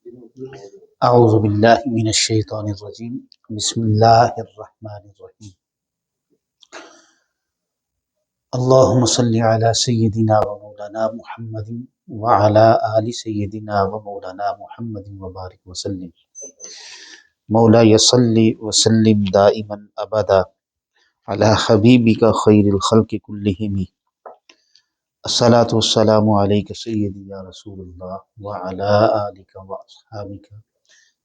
اعوذ باللہ من الشیطان الرجیم بسم اللہ الرحمن الرحیم اللہم صلی علی سیدنا و مولانا محمد وعلی آل سیدنا و مولانا محمد وبارک وسلم مولا صلی وسلم دائما ابدا علی حبیبک خیر الخلق کلہم الصلاۃ والسلام علیک سیدی یا رسول اللہ وعلی آلک و اصحابک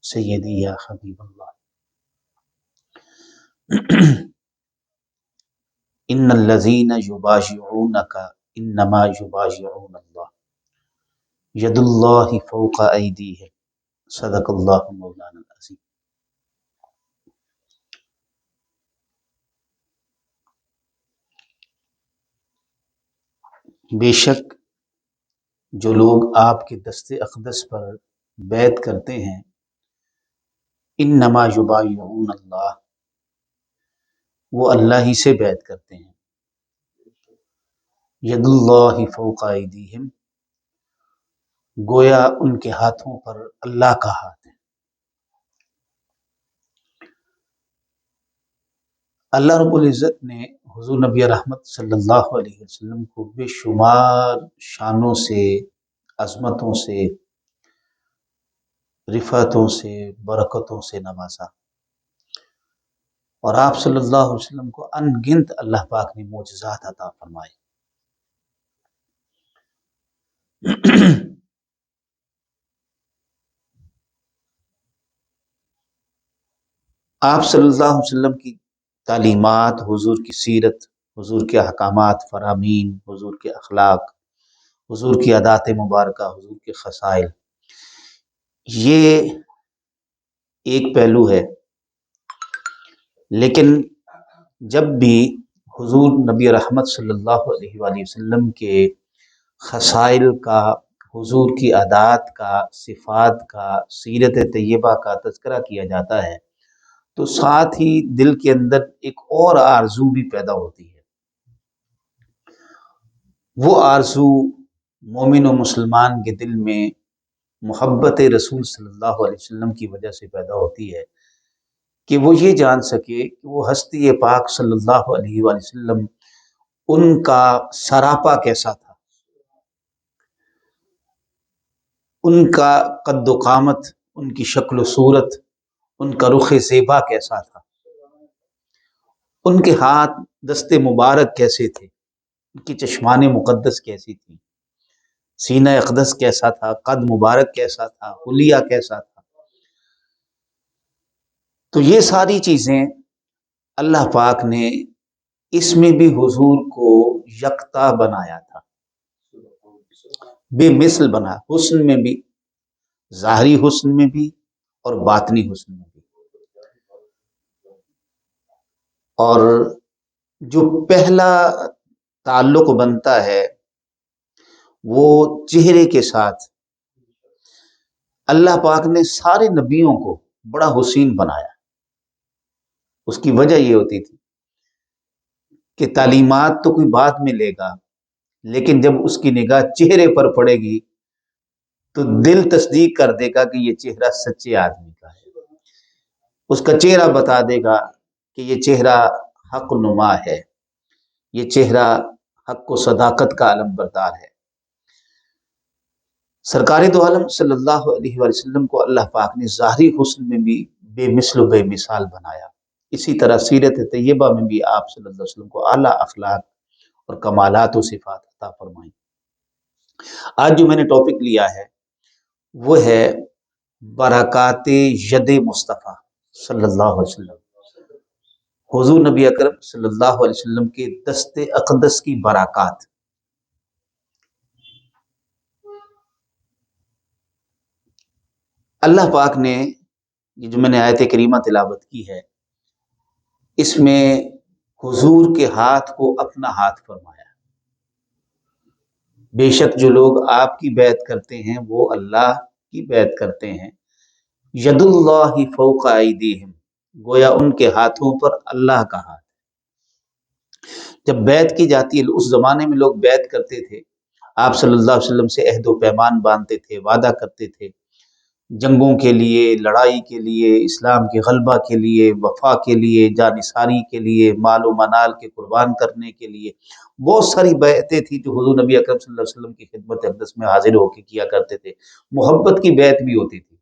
سیدی یا حبیب اللہ ان الذین یبایعونک انما یبایعون اللہ ید اللہ فوق ایدیہم صدق اللہ مولانا العظیم۔ بے شک جو لوگ آپ کے دست اقدس پر بیعت کرتے ہیں، انما یبایعون اللہ، وہ اللہ ہی سے بیعت کرتے ہیں۔ ید اللہ فوق ایدیہم، گویا ان کے ہاتھوں پر اللہ کا ہاتھ ہے۔ اللہ رب العزت نے حضور نبی رحمت صلی اللہ علیہ وسلم کو بے شمار شانوں سے، عظمتوں سے، رفعتوں سے، برکتوں سے نوازا، اور آپ صلی اللہ علیہ وسلم کو ان گنت اللہ پاک نے معجزات عطا فرمائے۔ آپ صلی اللہ علیہ وسلم کی تعلیمات، حضور کی سیرت، حضور کے احکامات فرامین، حضور کے اخلاق، حضور کی عادات مبارکہ، حضور کے خصائل، یہ ایک پہلو ہے۔ لیکن جب بھی حضور نبی رحمت صلی اللہ علیہ وآلہ وسلم کے خصائل کا، حضور کی عادات کا، صفات کا، سیرت طیبہ کا تذکرہ کیا جاتا ہے تو ساتھ ہی دل کے اندر ایک اور آرزو بھی پیدا ہوتی ہے۔ وہ آرزو مومن و مسلمان کے دل میں محبت رسول صلی اللہ علیہ وسلم کی وجہ سے پیدا ہوتی ہے کہ وہ یہ جان سکے کہ وہ ہستی پاک صلی اللہ علیہ وآلہ وسلم ان کا سراپا کیسا تھا، ان کا قد و قامت، ان کی شکل و صورت، ان کا رخ زیبا کیسا تھا، ان کے ہاتھ دست مبارک کیسے تھے، ان کی چشمان مقدس کیسی تھی، سینہ اقدس کیسا تھا، قد مبارک کیسا تھا، حلیہ کیسا تھا۔ تو یہ ساری چیزیں اللہ پاک نے اس میں بھی حضور کو یکتا بنایا تھا، بے مثل بنا، حسن میں بھی، ظاہری حسن میں بھی اور باطنی حسن میں بھی۔ اور جو پہلا تعلق بنتا ہے وہ چہرے کے ساتھ، اللہ پاک نے سارے نبیوں کو بڑا حسین بنایا۔ اس کی وجہ یہ ہوتی تھی کہ تعلیمات تو کوئی بعد میں لے گا، لیکن جب اس کی نگاہ چہرے پر پڑے گی تو دل تصدیق کر دے گا کہ یہ چہرہ سچے آدمی کا ہے، اس کا چہرہ بتا دے گا کہ یہ چہرہ حق نما ہے، یہ چہرہ حق و صداقت کا علم بردار ہے۔ سرکار دو عالم صلی اللہ علیہ وآلہ وسلم کو اللہ پاک نے ظاہری حسن میں بھی بے مثل و بے مثال بنایا، اسی طرح سیرت طیبہ میں بھی آپ صلی اللہ علیہ وسلم کو اعلیٰ اخلاق اور کمالات و صفات عطا فرمائیں۔ آج جو میں نے ٹاپک لیا ہے وہ ہے برکات ید مصطفیٰ صلی اللہ علیہ وسلم، حضور نبی اکرم صلی اللہ علیہ وسلم کے دست اقدس کی برکات۔ اللہ پاک نے یہ جو میں نے آیت کریمہ تلاوت کی ہے، اس میں حضور کے ہاتھ کو اپنا ہاتھ فرمایا۔ بے شک جو لوگ آپ کی بیعت کرتے ہیں وہ اللہ کی بیعت کرتے ہیں۔ ید اللہ فوق ایدیہم، گویا ان کے ہاتھوں پر اللہ کا ہاتھ۔ جب بیعت کی جاتی ہے، اس زمانے میں لوگ بیعت کرتے تھے، آپ صلی اللہ علیہ وسلم سے عہد و پیمان باندھتے تھے، وعدہ کرتے تھے، جنگوں کے لیے، لڑائی کے لیے، اسلام کے غلبہ کے لیے، وفا کے لیے، جانثاری کے لیے، مال و منال کے قربان کرنے کے لیے بہت ساری بیعتیں تھیں جو حضور نبی اکرم صلی اللہ علیہ وسلم کی خدمت اقدس میں حاضر ہو کے کیا کرتے تھے۔ محبت کی بیعت بھی ہوتی تھی،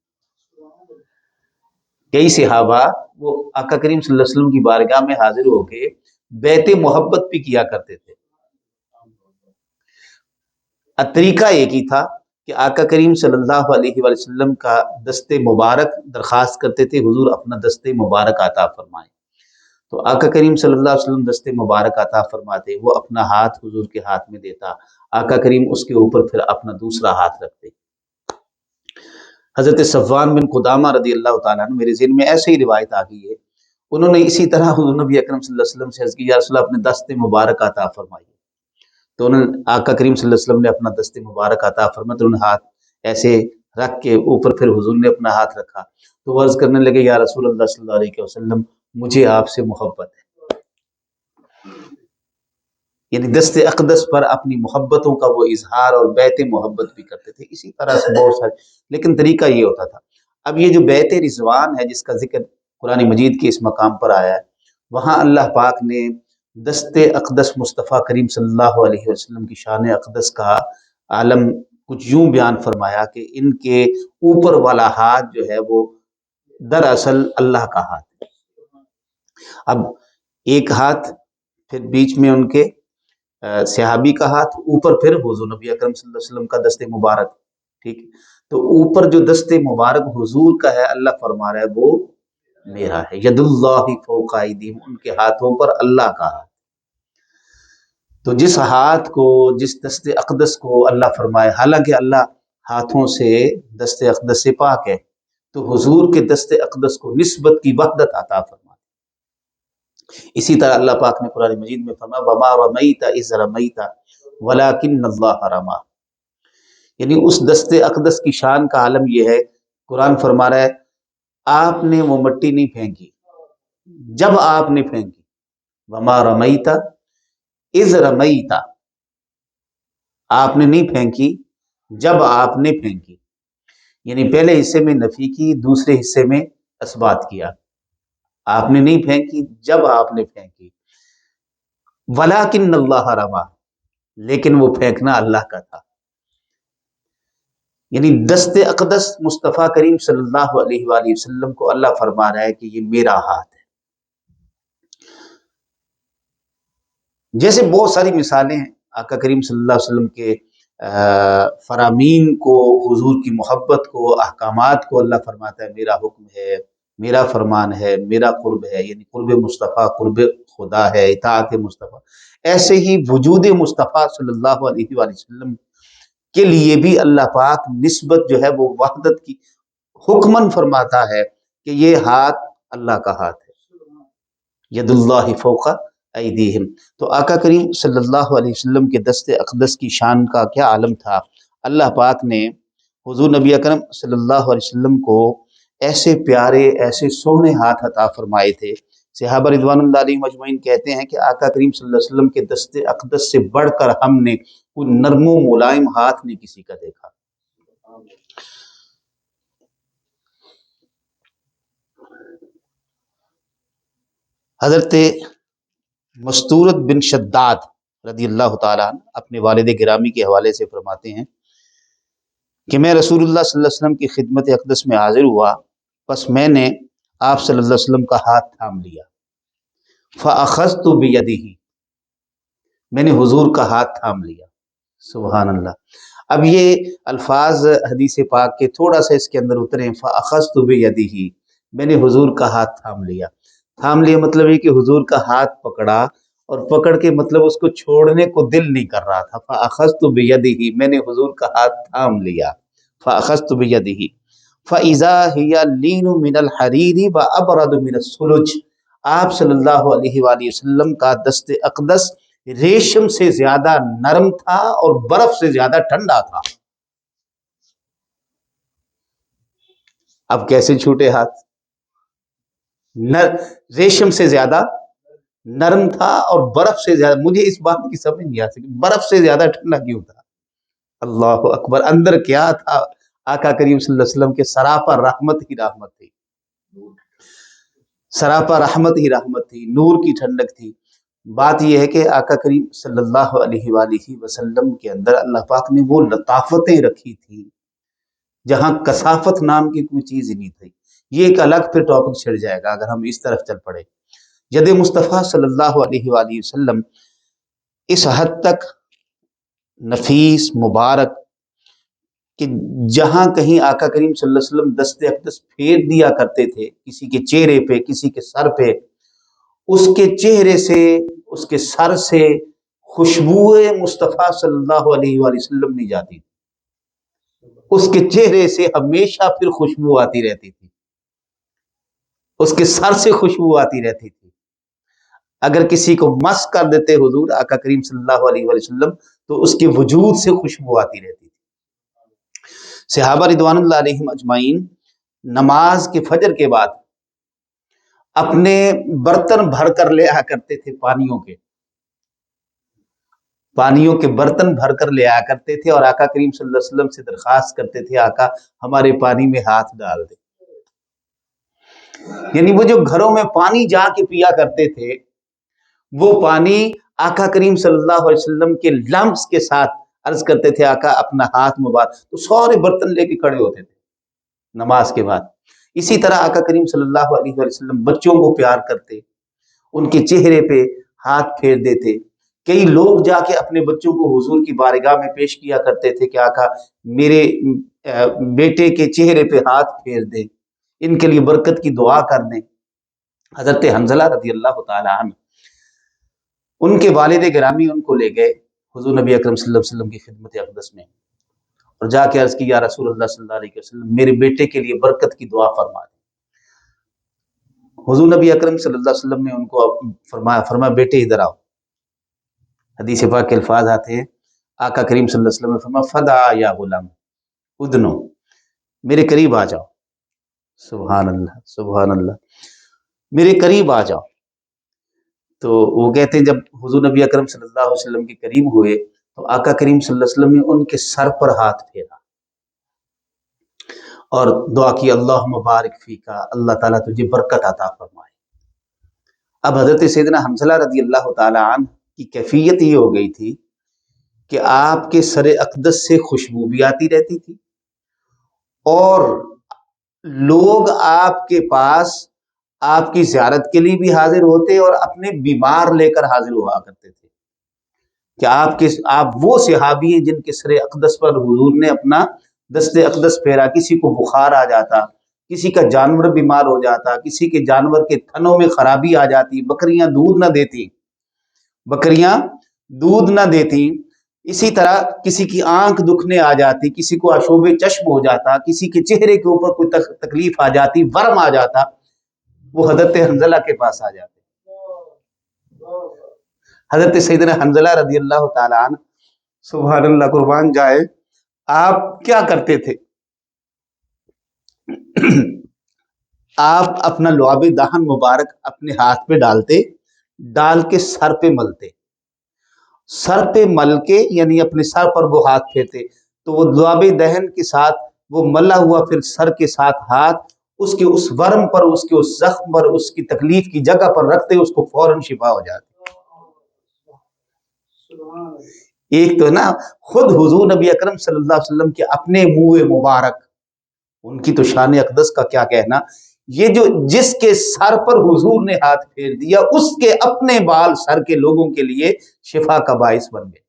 کئی صحابہ وہ آقا کریم صلی اللہ علیہ وسلم کی بارگاہ میں حاضر ہو کے بیعت محبت بھی کیا کرتے تھے۔ طریقہ ایک ہی تھا کہ آقا کریم صلی اللہ علیہ وآلہ وسلم کا دست مبارک درخواست کرتے تھے، حضور اپنا دست مبارک عطا فرمائیں۔ تو آقا کریم صلی اللہ علیہ وسلم دست مبارک عطا فرماتے، وہ اپنا ہاتھ حضور کے ہاتھ میں دیتا، آقا کریم اس کے اوپر پھر اپنا دوسرا ہاتھ رکھتے۔ حضرت صفوان بن قدامہ رضی اللہ تعالیٰ عنہ، میرے ذہن میں ایسے ہی روایت آ گئی ہے، انہوں نے اسی طرح حضور نبی اکرم صلی اللہ علیہ وسلم سے عرض کی، یا رسول اللہ اپنے دست مبارک عطا فرمائیے۔ تو انہوں نے آقا کریم صلی اللہ علیہ وسلم نے اپنا دست مبارک عطا فرمایا، تو انہوں نے ہاتھ ایسے رکھ کے اوپر پھر حضور نے اپنا ہاتھ رکھا، تو وہ عرض کرنے لگے، یا رسول اللہ صلی اللہ علیہ وسلم مجھے آپ سے محبت ہے۔ یعنی دست اقدس پر اپنی محبتوں کا وہ اظہار اور بیعت محبت بھی کرتے تھے۔ اسی طرح سے بہت سارے، لیکن طریقہ یہ ہوتا تھا۔ اب یہ جو بیعت رضوان ہے جس کا ذکر قرآن مجید کے اس مقام پر آیا ہے، وہاں اللہ پاک نے دست اقدس مصطفیٰ کریم صلی اللہ علیہ وسلم کی شان اقدس کا عالم کچھ یوں بیان فرمایا کہ ان کے اوپر والا ہاتھ جو ہے وہ دراصل اللہ کا ہاتھ ہے۔ اب ایک ہاتھ پھر بیچ میں ان کے صحابی کا ہاتھ، اوپر پھر حضور نبی اکرم صلی اللہ علیہ وسلم کا دست مبارک، ٹھیک ہے؟ تو اوپر جو دست مبارک حضور کا ہے، اللہ فرما رہا ہے وہ میرا ہے، ید اللہ فوق ایدیہم، ان کے ہاتھوں پر اللہ کا ہاتھ۔ تو جس ہاتھ کو، جس دست اقدس کو اللہ فرمائے، حالانکہ اللہ ہاتھوں سے دست اقدس سے پاک ہے، تو حضور کے دست اقدس کو نسبت کی وحدت عطا فرمائے۔ اسی طرح اللہ پاک نے قرآن مجید میں فرمایا، وما رمیت اذ رمیت ولکن اللہ رمی، یعنی اس دست اقدس کی شان کا عالم یہ ہے، قرآن فرما رہا ہے آپ نے وہ مٹی نہیں پھینکی جب آپ نے پھینکی، وما رمیت اذ رمیت، آپ نے نہیں پھینکی جب آپ نے پھینکی، یعنی پہلے حصے میں نفی کی، دوسرے حصے میں اثبات کیا۔ آپ نے نہیں پھینکی جب آپ نے پھینکی، ولیکن اللہ رما، لیکن وہ پھینکنا اللہ کا تھا۔ یعنی دست اقدس مصطفیٰ کریم صلی اللہ علیہ وآلہ وسلم کو اللہ فرما رہا ہے کہ یہ میرا ہاتھ ہے۔ جیسے بہت ساری مثالیں ہیں، آقا کریم صلی اللہ علیہ وسلم کے فرامین کو، حضور کی محبت کو، احکامات کو اللہ فرماتا ہے میرا حکم ہے، میرا فرمان ہے، میرا قرب ہے، یعنی قرب مصطفیٰ قرب خدا ہے، اطاعت مصطفیٰ۔ ایسے ہی وجود مصطفیٰ صلی اللہ علیہ وآلہ وسلم کے لیے بھی اللہ پاک نسبت جو ہے وہ وحدت کی حکمن فرماتا ہے کہ یہ ہاتھ اللہ کا ہاتھ ہے، ید اللہ فوق ایدیہم۔ تو آقا کریم صلی اللہ علیہ وسلم کے دست اقدس کی شان کا کیا عالم تھا۔ اللہ پاک نے حضور نبی اکرم صلی اللہ علیہ وسلم کو ایسے پیارے، ایسے سونے ہاتھ عطا فرمائے تھے۔ صحابہ رضوان اللہ علیہ مجمعین کہتے ہیں کہ آقا کریم صلی اللہ علیہ وسلم کے دست اقدس سے بڑھ کر ہم نے کوئی نرم و ملائم ہاتھ نہیں کسی کا دیکھا۔ حضرت مستورد بن شداد رضی اللہ تعالیٰ عنہ اپنے والد گرامی کے حوالے سے فرماتے ہیں کہ میں رسول اللہ صلی اللہ علیہ وسلم کی خدمت اقدس میں حاضر ہوا، پس میں نے آپ صلی اللہ علیہ وسلم کا ہاتھ تھام لیا، فَأَخَذْتُ بِيَدِهِ، میں نے حضور کا ہاتھ تھام لیا۔ سبحان اللہ۔ اب یہ الفاظ حدیث پاک کے تھوڑا سا اس کے اندر اتریں، فَأَخَذْتُ بِيَدِهِ، میں نے حضور کا ہاتھ تھام لیا۔ تھام لیا مطلب یہ کہ حضور کا ہاتھ پکڑا، اور پکڑ کے مطلب اس کو چھوڑنے کو دل نہیں کر رہا تھا۔ فَأَخَذْتُ بِيَدِهِ، میں نے حضور کا ہاتھ تھام لیا۔ فَأَخَذْتُ بِيَدِهِ فَإِذَا هِيَ لِينُ مِنَ الْحَرِيرِ وَأَبْرَدُ مِنَ الثُّلُجِ، آپ صلی اللہ علیہ وآلہ وسلم کا دست اقدس ریشم سے زیادہ نرم تھا اور برف سے زیادہ ٹھنڈا تھا۔ اب کیسے چھوٹے ہاتھ؟ ریشم سے زیادہ نرم تھا اور برف سے زیادہ، مجھے اس بات کی سمجھ نہیں آ سکی، برف سے زیادہ ٹھنڈا کیوں تھا؟ اللہ اکبر، اندر کیا تھا؟ آقا کریم صلی اللہ علیہ وسلم کے سراپا رحمت ہی رحمت تھی، سراپا رحمت ہی رحمت تھی، نور کی ٹھنڈک تھی۔ بات یہ ہے کہ آقا کریم صلی اللہ علیہ وآلہ وسلم کے اندر اللہ پاک نے وہ لطافتیں رکھی تھیں جہاں کثافت نام کی کوئی چیز ہی نہیں تھی۔ یہ ایک الگ پھر ٹاپک چھڑ جائے گا اگر ہم اس طرف چل پڑے۔ ید مصطفیٰ صلی اللہ علیہ وآلہ وسلم اس حد تک نفیس مبارک کہ جہاں کہیں آقا کریم صلی اللہ علیہ وسلم دست اقدس پھیر دیا کرتے تھے کسی کے چہرے پہ، کسی کے سر پہ، اس کے چہرے سے، اس کے سر سے خوشبو مصطفیٰ صلی اللہ علیہ وآلہ وسلم نہیں جاتی، اس کے چہرے سے ہمیشہ پھر خوشبو آتی رہتی تھی، اس کے سر سے خوشبو آتی رہتی تھی۔ اگر کسی کو مس کر دیتے حضور آقا کریم صلی اللہ علیہ وآلہ وسلم تو اس کے وجود سے خوشبو آتی رہتی تھی۔ صحابہ رضوان اللہ علیہم اجمعین نماز کے فجر کے بعد اپنے برتن بھر کر لے آیا کرتے تھے، پانیوں کے برتن بھر کر لے آیا کرتے تھے اور آقا کریم صلی اللہ علیہ وسلم سے درخواست کرتے تھے آقا ہمارے پانی میں ہاتھ ڈال دے۔ یعنی وہ جو گھروں میں پانی جا کے پیا کرتے تھے وہ پانی آقا کریم صلی اللہ علیہ وسلم کے لمس کے ساتھ عرض کرتے تھے آقا اپنا ہاتھ مبارک، تو سارے برتن لے کے کھڑے ہوتے تھے نماز کے بعد۔ اسی طرح آقا کریم صلی اللہ علیہ وسلم بچوں کو پیار کرتے، ان کے چہرے پہ ہاتھ پھیر دیتے۔ کئی لوگ جا کے اپنے بچوں کو حضور کی بارگاہ میں پیش کیا کرتے تھے کہ آقا میرے بیٹے کے چہرے پہ ہاتھ پھیر دیں، ان کے لیے برکت کی دعا کر دیں۔ حضرت حنظلہ رضی اللہ تعالی عنہ ان کے والد گرامی ان کو لے گئے حضور نبی اکرم صلی اللہ علیہ وسلم کی خدمت اقدس میں اور جا کے عرض کی یا رسول اللہ صلی اللہ علیہ وسلم میرے بیٹے کے لیے برکت کی دعا فرما دیں۔ حضور نبی اکرم صلی اللہ علیہ وسلم نے ان کو فرمایا بیٹے ادھر آؤ۔ حدیث پاک کے الفاظ آتے ہیں آقا کریم صلی اللہ علیہ وسلم نے فرمایا فدع یا غلام ادنو، میرے قریب آ جاؤ۔ سبحان اللہ سبحان اللہ، میرے قریب آ جاؤ۔ تو وہ کہتے ہیں جب حضور نبی اکرم صلی اللہ علیہ وسلم کے قریب ہوئے تو آقا کریم صلی اللہ علیہ وسلم نے ان کے سر پر ہاتھ پھیرا اور دعا کی اللہم بارک فیکا، اللہ تعالیٰ تجھے برکت عطا فرمائے۔ اب حضرت سیدنا حنظلہ رضی اللہ تعالی عنہ کی کیفیت یہ ہو گئی تھی کہ آپ کے سر اقدس سے خوشبو بھی آتی رہتی تھی اور لوگ آپ کے پاس آپ کی زیارت کے لیے بھی حاضر ہوتے اور اپنے بیمار لے کر حاضر ہوا کرتے تھے کہ آپ وہ صحابی ہیں جن کے سر اقدس پر حضور نے اپنا دست اقدس پھیرا۔ کسی کو بخار آ جاتا، کسی کا جانور بیمار ہو جاتا، کسی کے جانور کے تھنوں میں خرابی آ جاتی، بکریاں دودھ نہ دیتی، اسی طرح کسی کی آنکھ دکھنے آ جاتی، کسی کو آشوب چشم ہو جاتا، کسی کے چہرے کے اوپر کوئی تکلیف آ جاتی، ورم آ جاتا، وہ حضرت حنظلہ کے پاس آ جاتے۔ حضرت سیدنا حنظلہ رضی اللہ تعالی عنہ سبحان اللہ قربان جائے آپ کیا کرتے تھے؟ آپ اپنا لعاب دہن مبارک اپنے ہاتھ پہ ڈالتے، ڈال کے سر پہ ملتے، سر پہ مل کے یعنی اپنے سر پر وہ ہاتھ پھیرتے تو وہ لعاب دہن کے ساتھ وہ ملا ہوا پھر سر کے ساتھ ہاتھ اس کے اس ورم پر، اس کے اس زخم پر، اس کی تکلیف کی جگہ پر رکھتے، اس کو فوراً شفا ہو جاتی۔ ایک تو نا خود حضور نبی اکرم صلی اللہ علیہ وسلم کے اپنے منہ مبارک، ان کی تو شان اقدس کا کیا کہنا، یہ جو جس کے سر پر حضور نے ہاتھ پھیر دیا اس کے اپنے بال سر کے لوگوں کے لیے شفا کا باعث بن گئے۔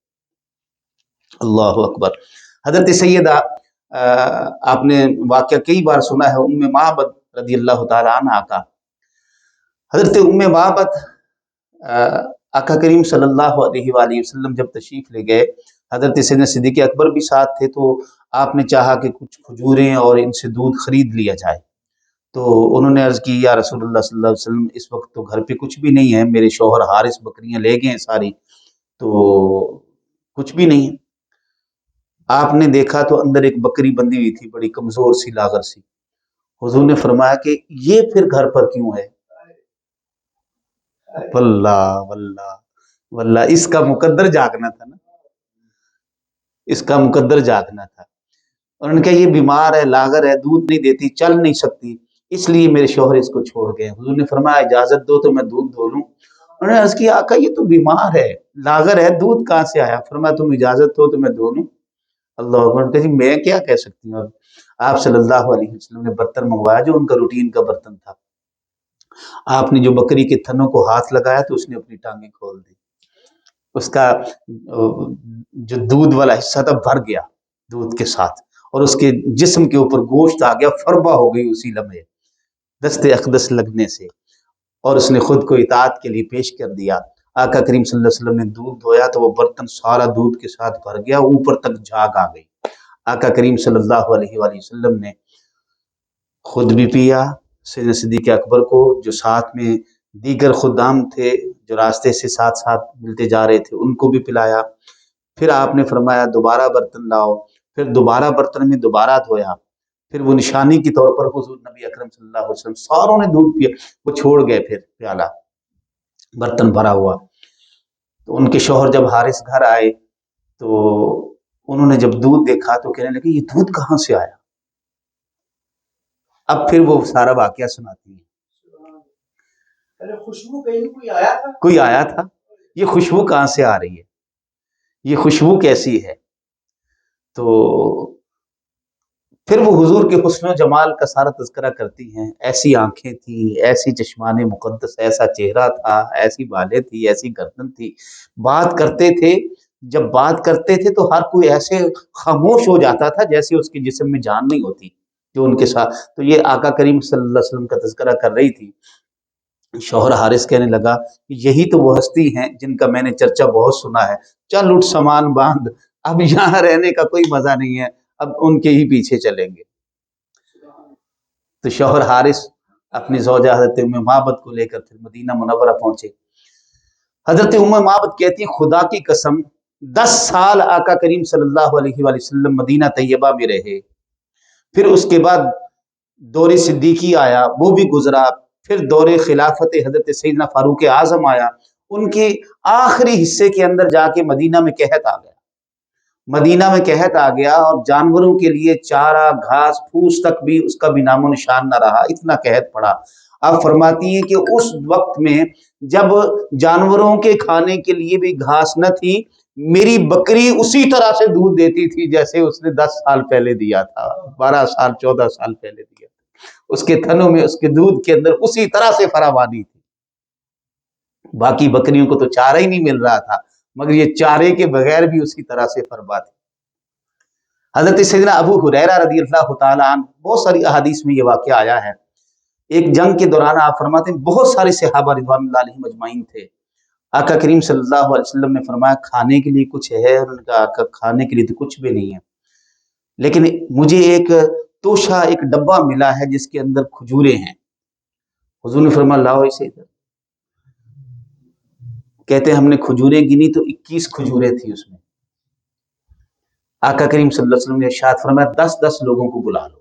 اللہ اکبر۔ حضرت سیدہ آپ نے واقعہ کئی بار سنا ہے ام معبد رضی اللہ تعالی عنہا کا۔ حضرت ام معبد آقا کریم صلی اللہ علیہ وآلہ وسلم جب تشریف لے گئے، حضرت سیدنا صدیق اکبر بھی ساتھ تھے، تو آپ نے چاہا کہ کچھ کھجوریں اور ان سے دودھ خرید لیا جائے۔ تو انہوں نے عرض کی یا رسول اللہ صلی اللہ علیہ وسلم اس وقت تو گھر پہ کچھ بھی نہیں ہے، میرے شوہر حارث بکریاں لے گئے ہیں ساری، تو کچھ بھی نہیں ہے۔ آپ نے دیکھا تو اندر ایک بکری بندھی ہوئی تھی، بڑی کمزور سی لاغر سی۔ حضور نے فرمایا کہ یہ پھر گھر پر کیوں ہے؟ واللہ واللہ واللہ اس کا مقدر جاگنا تھا نا، اس کا مقدر جاگنا تھا۔ انہوں نے کہا یہ بیمار ہے، لاغر ہے، دودھ نہیں دیتی، چل نہیں سکتی، اس لیے میرے شوہر اس کو چھوڑ گئے۔ حضور نے فرمایا اجازت دو تو میں دودھ دھو لوں۔ انہوں نے عرض کیا آقا یہ تو بیمار ہے، لاغر ہے، دودھ کہاں سے آیا؟ فرمایا تم اجازت دو تو میں دھو لوں۔ اللہ اکبر۔ کہ جی میں کیا کہہ سکتی ہوں؟ آپ صلی اللہ علیہ وسلم نے برتن منگوایا جو ان کا روٹین کا برتن تھا۔ آپ نے جو بکری کے تھنوں کو ہاتھ لگایا تو اس نے اپنی ٹانگیں کھول دی، اس کا جو دودھ والا حصہ تھا بھر گیا دودھ کے ساتھ، اور اس کے جسم کے اوپر گوشت آ گیا، فربا ہو گئی اسی لمحے دست اقدس لگنے سے، اور اس نے خود کو اطاعت کے لیے پیش کر دیا۔ آقا کریم صلی اللہ علیہ وسلم نے دودھ دھویا تو وہ برتن سارا دودھ کے ساتھ بھر گیا، اوپر تک جھاگ آ گئی۔ آقا کریم صلی اللہ علیہ وآلہ وسلم نے خود بھی پیا، سیدنا صدیق اکبر کو جو ساتھ میں دیگر خدام تھے جو راستے سے ساتھ ساتھ ملتے جا رہے تھے ان کو بھی پلایا۔ پھر آپ نے فرمایا دوبارہ برتن لاؤ، پھر دوبارہ برتن میں دوبارہ دھویا، پھر وہ نشانی کے طور پر حضور نبی اکرم صلی اللہ علیہ وسلم ساروں نے دودھ پیا، وہ چھوڑ گئے پھر پیالہ برتن بھرا ہوا۔ تو ان کے شوہر جب حارث گھر آئے تو انہوں نے جب دودھ دیکھا تو کہنے لگے یہ دودھ کہاں سے آیا؟ اب پھر وہ سارا واقعہ سناتی ہیں۔ خوشبو کوئی آیا تھا، یہ خوشبو کہاں سے آ رہی ہے، یہ خوشبو کیسی ہے؟ تو پھر وہ حضور کے حسن و جمال کا سارا تذکرہ کرتی ہیں، ایسی آنکھیں تھیں، ایسی چشمان مقدس، ایسا چہرہ تھا، ایسی بالیں تھی، ایسی گردن تھی، بات کرتے تھے، جب بات کرتے تھے تو ہر کوئی ایسے خاموش ہو جاتا تھا جیسے اس کے جسم میں جان نہیں ہوتی جو ان کے ساتھ۔ تو یہ آقا کریم صلی اللہ علیہ وسلم کا تذکرہ کر رہی تھی۔ شوہر حارث کہنے لگا یہی تو وہ ہستی ہیں جن کا میں نے چرچا بہت سنا ہے، چل اٹھ سامان باندھ، اب یہاں رہنے کا کوئی مزہ نہیں ہے، اب ان کے ہی پیچھے چلیں گے۔ تو شوہر حارث اپنی زوجہ حضرت ام معبد کو لے کر پھر مدینہ منورہ پہنچے۔ حضرت ام معبد کہتی ہیں خدا کی قسم 10 سال آقا کریم صلی اللہ علیہ وآلہ وسلم مدینہ طیبہ میں رہے، پھر اس کے بعد دور صدیقی آیا وہ بھی گزرا، پھر دور خلافت حضرت سیدنا فاروق اعظم آیا، ان کے آخری حصے کے اندر جا کے مدینہ میں قحط آ گیا، مدینہ میں قحط آ گیا، اور جانوروں کے لیے چارہ گھاس پھوس تک بھی اس کا بھی نام و نشان نہ رہا، اتنا قحط پڑا۔ آپ فرماتی ہیں کہ اس وقت میں جب جانوروں کے کھانے کے لیے بھی گھاس نہ تھی، میری بکری اسی طرح سے دودھ دیتی تھی جیسے اس نے 10 سال پہلے دیا تھا، 12 سال 14 سال پہلے دیا تھا، اس کے تھنوں میں اس کے دودھ کے اندر اسی طرح سے فراوانی تھی۔ باقی بکریوں کو تو چارہ ہی نہیں مل رہا تھا، مگر یہ چارے کے بغیر بھی اسی طرح سے فربا تھی۔ حضرت سیدنا ابو ہریرہ رضی اللہ تعالیٰ عنہ، بہت ساری احادیث میں یہ واقعہ آیا ہے، ایک جنگ کے دوران آپ فرماتے ہیں بہت سارے صحابہ رضوان اللہ علیہم اجمعین تھے، آقا کریم صلی اللہ علیہ وسلم نے فرمایا کھانے کے لیے کچھ ہے؟ انہوں نے کہا آقا کھانے کے لیے تو کچھ بھی نہیں ہے، لیکن مجھے ایک توشہ، ایک ڈبہ ملا ہے جس کے اندر کھجوریں ہیں۔ حضور نے فرمایا لاؤ اسے ادھر۔ کہتے ہیں ہم نے کھجوریں گنی تو 21 کھجوریں تھی اس میں۔ آقا کریم صلی اللہ علیہ وسلم نے ارشاد فرمایا 10 لوگوں کو بلا لو،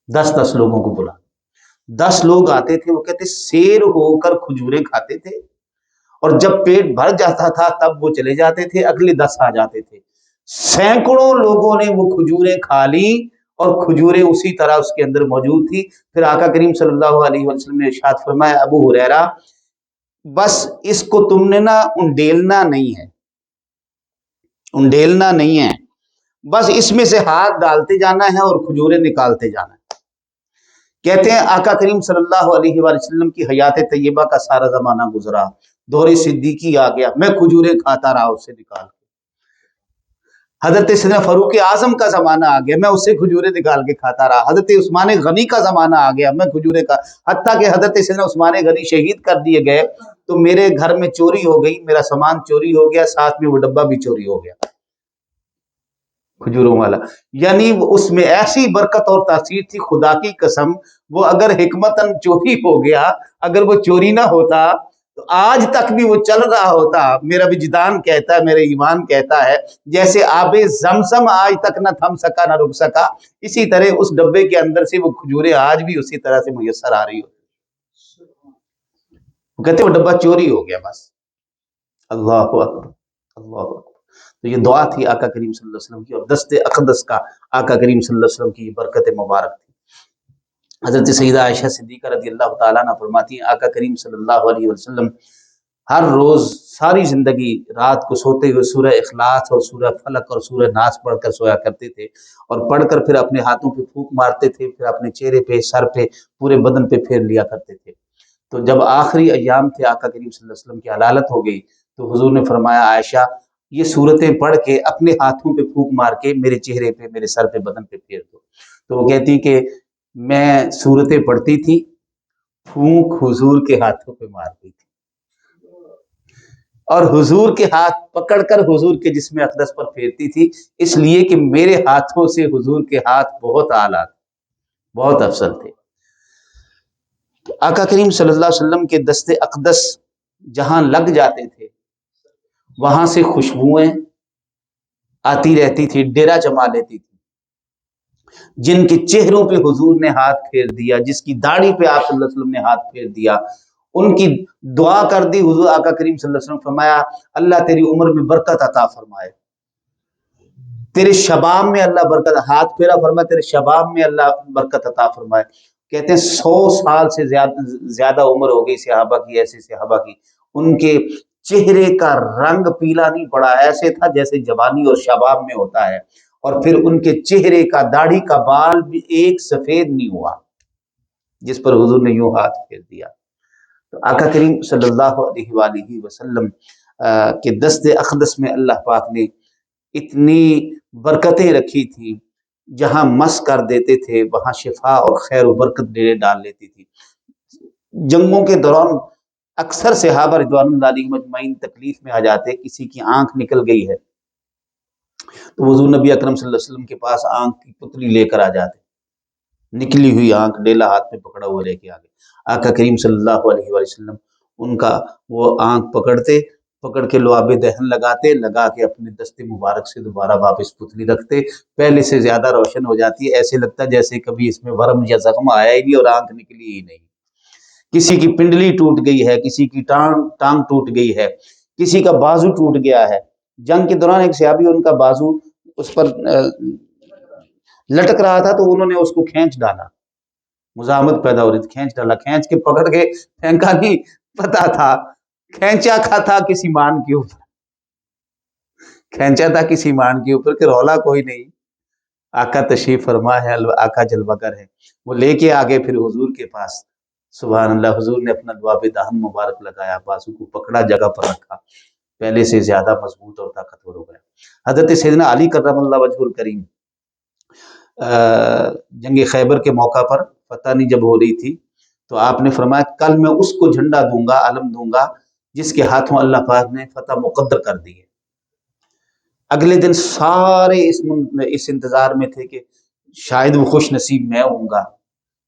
10 لوگوں کو بلا لو۔ 10 لوگ آتے تھے، وہ کہتے سیر ہو کر کھجوریں کھاتے تھے، اور جب پیٹ بھر جاتا تھا تب وہ چلے جاتے تھے، اگلے 10 آ جاتے تھے۔ سینکڑوں لوگوں نے وہ کھجوریں کھا لی، اور کھجوریں اسی طرح اس کے اندر موجود تھی۔ پھر آقا کریم صلی اللہ علیہ وسلم نے ارشاد فرمایا ابو ہریرہ بس اس کو تم نے نا انڈیلنا نہیں ہے، انڈیلنا نہیں ہے، بس اس میں سے ہاتھ ڈالتے جانا ہے اور کھجوریں نکالتے جانا ہے۔ کہتے ہیں آقا کریم صلی اللہ علیہ وآلہ وسلم کی حیات طیبہ کا سارا زمانہ گزرا، دور صدیقی آ گیا، میں کھجوریں کھاتا رہا اس سے نکال کے۔ حضرت سیدنا فاروق اعظم کا زمانہ آ گیا، میں اس سے کھجوریں نکال کے کھاتا رہا۔ حضرت عثمان غنی کا زمانہ آ گیا، میں کھجوریں کا، حتیٰ کہ حضرت سیدنا عثمان غنی شہید کر دیے گئے تو میرے گھر میں چوری ہو گئی، میرا سامان چوری ہو گیا، ساتھ میں وہ ڈبہ بھی چوری ہو گیا کھجوروں والا۔ یعنی اس میں ایسی برکت اور تاثیر تھی، خدا کی قسم وہ اگر حکمتاً چوری ہو گیا، اگر وہ چوری نہ ہوتا تو آج تک بھی وہ چل رہا ہوتا۔ میرا وجدان کہتا ہے، میرا ایمان کہتا ہے جیسے آب زمزم آج تک نہ تھم سکا نہ رک سکا، اسی طرح اس ڈبے کے اندر سے وہ کھجوریں آج بھی اسی طرح سے میسر آ رہی ہوتی۔ وہ کہتے ہیں وہ ڈبہ چوری ہو گیا بس۔ اللہ اکبر، اللہ اکبر۔ تو یہ دعا تھی آقا کریم صلی اللہ علیہ وسلم کی، اور دست اقدس کا آقا کریم صلی اللہ علیہ وسلم کی یہ برکت مبارک تھی۔ حضرت سیدہ عائشہ صدیقہ رضی اللہ تعالیٰ عنہ فرماتی ہیں آقا کریم صلی اللہ علیہ وسلم ہر روز ساری زندگی رات کو سوتے ہوئے سورہ اخلاص اور سورہ فلق اور سورہ ناس پڑھ کر سویا کرتے تھے، اور پڑھ کر پھر اپنے ہاتھوں پہ پھونک مارتے تھے، پھر اپنے چہرے پہ، سر پہ، پورے بدن پہ پھیر لیا کرتے تھے۔ تو جب آخری ایام تھے آقا کریم صلی اللہ علیہ وسلم کی علالت ہو گئی تو حضور نے فرمایا عائشہ یہ صورتیں پڑھ کے اپنے ہاتھوں پہ پھونک مار کے میرے چہرے پہ، میرے سر پہ، بدن پہ پھیر دو۔ تو وہ کہتی کہ میں صورتیں پڑھتی تھی، پھونک حضور کے ہاتھوں پہ مارتی تھی، اور حضور کے ہاتھ پکڑ کر حضور کے جسم اقدس پر پھیرتی تھی، اس لیے کہ میرے ہاتھوں سے حضور کے ہاتھ بہت اعلیٰ تھے، بہت افضل تھے۔ آقا کریم صلی اللہ علیہ وسلم کے دست اقدس جہاں لگ جاتے تھے وہاں سے خوشبوئیں آتی رہتی تھی، ڈیرا جما لیتی تھی۔ جن کے چہروں پہ حضور نے ہاتھ پھیر دیا، جس کی داڑھی پہ آپ صلی اللہ علیہ وسلم نے ہاتھ پھیر دیا، ان کی دعا کر دی حضور آقا کریم صلی اللہ علیہ وسلم فرمایا اللہ تیری عمر میں برکت عطا فرمائے، تیرے شباب میں اللہ برکت، ہاتھ پھیرا فرمایا تیرے شباب میں اللہ برکت عطا فرمائے۔ کہتے ہیں 100 سال سے زیادہ عمر ہو گئی صحابہ کی، ایسے صحابہ کی، ان کے چہرے کا رنگ پیلا نہیں پڑا، ایسے تھا جیسے جوانی اور شباب میں ہوتا ہے، اور پھر ان کے چہرے کا، داڑھی کا بال بھی ایک سفید نہیں ہوا جس پر حضور نے یوں ہاتھ پھیر دیا۔ تو آقا کریم صلی اللہ علیہ وآلہ وسلم کے دست اقدس میں اللہ پاک نے اتنی برکتیں رکھی تھی، جہاں مس کر دیتے تھے وہاں شفا اور خیر و برکت ڈیرے ڈال لیتی تھی۔ جنگوں کے دوران اکثر صحابہ رضوان اللہ علیہ مجمعین تکلیف میں آ جاتے، کسی کی آنکھ نکل گئی ہے تو حضور نبی اکرم صلی اللہ علیہ وسلم کے پاس آنکھ کی پتلی لے کر آ جاتے، نکلی ہوئی آنکھ ڈیلا ہاتھ میں پکڑا ہوا لے کے آگے آقا کریم صلی اللہ علیہ وسلم ان کا وہ آنکھ پکڑ کے لعاب دہن لگا کے اپنے دست مبارک سے دوبارہ واپس پتلی رکھتے، پہلے سے زیادہ روشن ہو جاتی ہے، ایسے لگتا ہے جیسے کبھی اس میں ورم یا زخم آیا ہی نہیں اور آنکھ نکلی ہی نہیں۔ کسی کی پنڈلی ٹوٹ گئی ہے، کسی کی ٹانگ ٹوٹ گئی ہے، کسی کا بازو ٹوٹ گیا ہے۔ جنگ کے دوران ایک صحابی ان کا بازو اس پر لٹک رہا تھا تو انہوں نے اس کو کھینچ ڈالا، مزاحمت پیدا ہو رہی تھی، کھینچ ڈالا، کھینچ کے پکڑ کے پھینکا نہیں، پتا تھا کھینچا تھا کسی مان کے اوپر، کھینچا تھا کسی مان کے اوپر کہ رولا کوئی نہیں، آقا تشریف فرما ہے، آقا جلوہ گر ہے۔ وہ لے کے آگے پھر حضور کے پاس، سبحان اللہ، حضور نے اپنا لعاب دہن مبارک لگایا، بازو کو پکڑا، جگہ پر رکھا، پہلے سے زیادہ مضبوط اور طاقتور ہو گیا۔ حضرت سیدنا علی کرم اللہ وجہ الکریم جنگ خیبر کے موقع پر فتح نہیں جب ہو رہی تھی تو آپ نے فرمایا کل میں اس کو جھنڈا دوں گا، علم دوں گا جس کے ہاتھوں اللہ پاک نے فتح مقدر کر دی ہے۔ اگلے دن سارے اس انتظار میں تھے کہ شاید وہ خوش نصیب میں ہوں گا،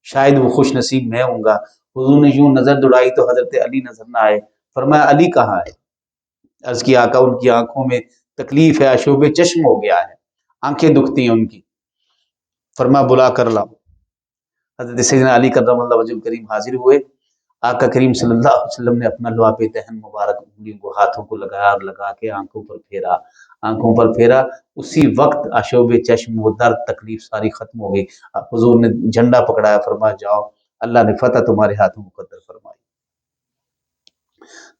شاید وہ خوش نصیب میں ہوں گا۔ حضور نے یوں نظر دوڑائی تو حضرت علی نظر نہ آئے، فرمایا علی کہاں ہے؟ عرض کی آقا ان کی آنکھوں میں تکلیف ہے، عشوب چشم ہو گیا ہے، آنکھیں دکھتی ہیں ان کی، فرمایا بلا کر لاؤ۔ حضرت سیدنا علی کرم اللہ وجہ الکریم حاضر ہوئے، آقا کریم صلی اللہ علیہ وسلم نے اپنا لعاب دہن مبارک انگلیوں کو ہاتھوں کو لگایا اور لگا کے آنکھوں پر پھیرا، اسی وقت عشوب چشم، وہ درد، تکلیف ساری ختم ہو گئی۔ حضور نے جھنڈا پکڑایا، فرمایا جاؤ اللہ نے فتح تمہارے ہاتھوں مقدر فرمائی۔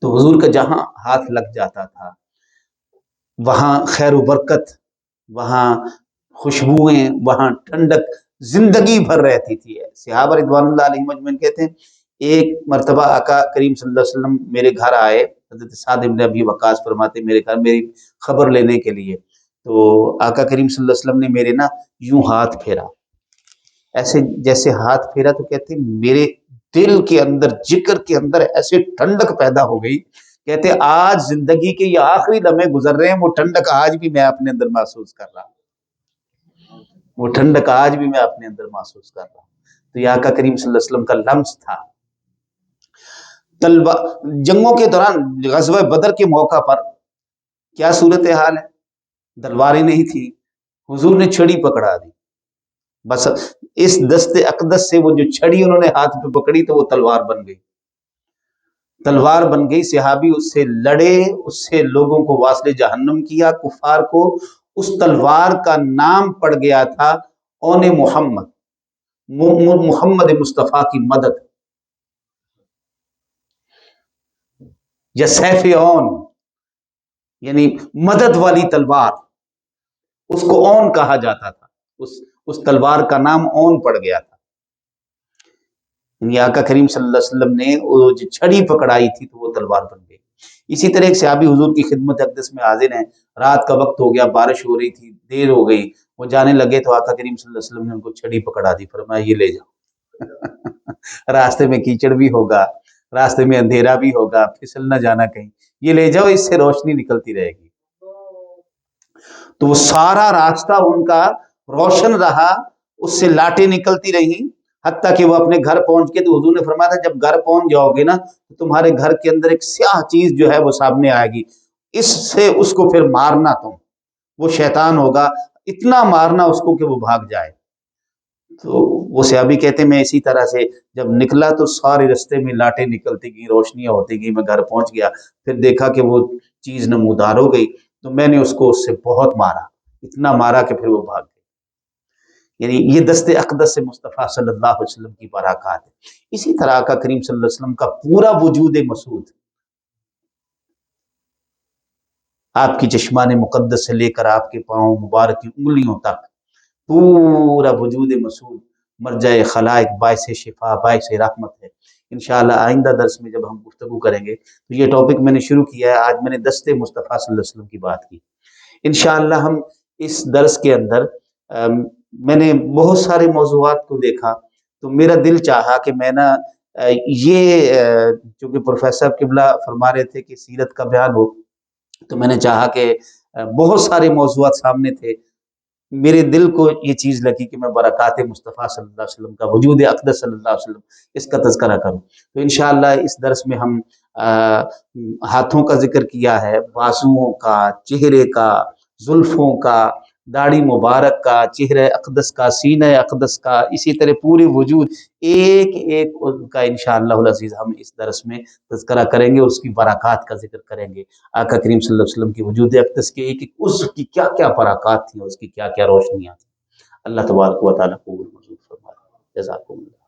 تو حضور کا جہاں ہاتھ لگ جاتا تھا وہاں خیر و برکت، وہاں خوشبوئیں، وہاں ٹھنڈک زندگی بھر رہتی تھی۔ صحابہ رضوان اللہ علیہ مجمعین کہتے ہیں ایک مرتبہ آقا کریم صلی اللہ علیہ وسلم میرے گھر آئے، حضرت سعد بن ابی وقاص فرماتے میرے گھر میری خبر لینے کے لیے، تو آقا کریم صلی اللہ علیہ وسلم نے میرے یوں ہاتھ پھیرا، ایسے جیسے ہاتھ پھیرا تو کہتے ہیں میرے دل کے اندر، جگر کے اندر ایسے ٹھنڈک پیدا ہو گئی، کہتے آج زندگی کے یہ آخری لمحے گزر رہے ہیں، وہ ٹھنڈک آج بھی میں اپنے اندر محسوس کر رہا ہوں، وہ ٹھنڈک آج بھی میں اپنے اندر محسوس کر رہا ہوں۔ تو یہ آقا کریم صلی اللہ علیہ وسلم کا لمس تھا۔ جنگوں کے دوران غزوہ بدر کے موقع پر کیا صورتحال ہے؟ تلواریں نہیں تھی، حضور نے چھڑی پکڑا دی، بس اس دست اقدس سے وہ جو چھڑی انہوں نے ہاتھ پہ پکڑی تو وہ تلوار بن گئی۔ تلوار بن گئی، صحابی اس سے لڑے، اس سے لوگوں کو واصل جہنم کیا، کفار کو۔ اس تلوار کا نام پڑ گیا تھا اون محمد، محمد مصطفیٰ کی مدد، یا سیف اون، یعنی مدد والی تلوار، اس کو اون کہا جاتا تھا۔ اس تلوار کا نام اون پڑ گیا تھا۔ یعنی آقا کریم صلی اللہ علیہ وسلم نے وہ جو چھڑی پکڑائی تھی تو وہ تلوار بن گئی۔ اسی طرح ایک صحابی حضور کی خدمت اقدس میں حاضر ہیں، رات کا وقت ہو گیا، بارش ہو رہی تھی، دیر ہو گئی، وہ جانے لگے تو آقا کریم صلی اللہ علیہ وسلم نے ان کو چھڑی پکڑا دی، فرمایا یہ لے جاؤ، راستے میں کیچڑ بھی ہوگا، راستے میں اندھیرا بھی ہوگا، پھسل نہ جانا کہیں، یہ لے جاؤ، اس سے روشنی نکلتی رہے گی۔ تو وہ سارا راستہ ان کا روشن رہا، اس سے لاٹیں نکلتی رہیں، حتیٰ کہ وہ اپنے گھر پہنچ کے تو حضور نے فرمایا تھا جب گھر پہنچ جاؤ گے نا تو تمہارے گھر کے اندر ایک سیاہ چیز جو ہے وہ سامنے آئے گی، اس سے اس کو پھر مارنا، تم، وہ شیطان ہوگا، اتنا مارنا اس کو کہ وہ بھاگ جائے۔ تو وہ صحابی کہتے ہیں میں اسی طرح سے جب نکلا تو سارے رستے میں لاٹیں نکلتی گئی، روشنیاں ہوتی گئی، میں گھر پہنچ گیا، پھر دیکھا کہ وہ چیز نمودار ہو گئی، تو میں نے اس کو اس سے بہت مارا، اتنا مارا کہ پھر وہ بھاگ گئی۔ یعنی یہ دست اقدس سے مصطفیٰ صلی اللہ علیہ وسلم کی برکات ہے۔ اسی طرح آقا کریم صلی اللہ علیہ وسلم کا پورا وجود مسعود، آپ کی چشمان مقدس سے لے کر آپ کے پاؤں مبارک کی انگلیوں تک پورا وجود مسعود مرجع خلائق، باعث شفا، باعث رحمت ہے۔ انشاءاللہ آئندہ درس میں جب ہم گفتگو کریں گے تو یہ ٹاپک میں نے شروع کیا ہے، آج میں نے دست مصطفیٰ صلی اللہ علیہ وسلم کی بات کی۔ انشاءاللہ ہم اس درس کے اندر میں نے بہت سارے موضوعات کو دیکھا تو میرا دل چاہا کہ میں نا یہ چونکہ پروفیسر قبلہ فرما رہے تھے کہ سیرت کا بیان ہو، تو میں نے چاہا کہ بہت سارے موضوعات سامنے تھے، میرے دل کو یہ چیز لگی کہ میں برکات مصطفیٰ صلی اللہ علیہ وسلم کا، وجود اقدس صلی اللہ علیہ وسلم، اس کا تذکرہ کروں۔ تو انشاءاللہ اس درس میں ہم ہاتھوں کا ذکر کیا ہے، بازوؤں کا، چہرے کا، زلفوں کا، داڑھی مبارک کا، چہرہ اقدس کا، سینہ اقدس کا، اسی طرح پورے وجود ایک ایک ان کا انشاءاللہ العزیز ہم اس درس میں تذکرہ کریں گے، اس کی برکات کا ذکر کریں گے، آقا کریم صلی اللہ علیہ وسلم کی وجود اقدس کے ایک ایک عضو کی کیا کیا برکات تھیں، اس کی کیا کیا روشنیاں تھیں۔ اللہ تبارک و تعالیٰ قبول منظور فرمائے۔ جزاکم اللہ۔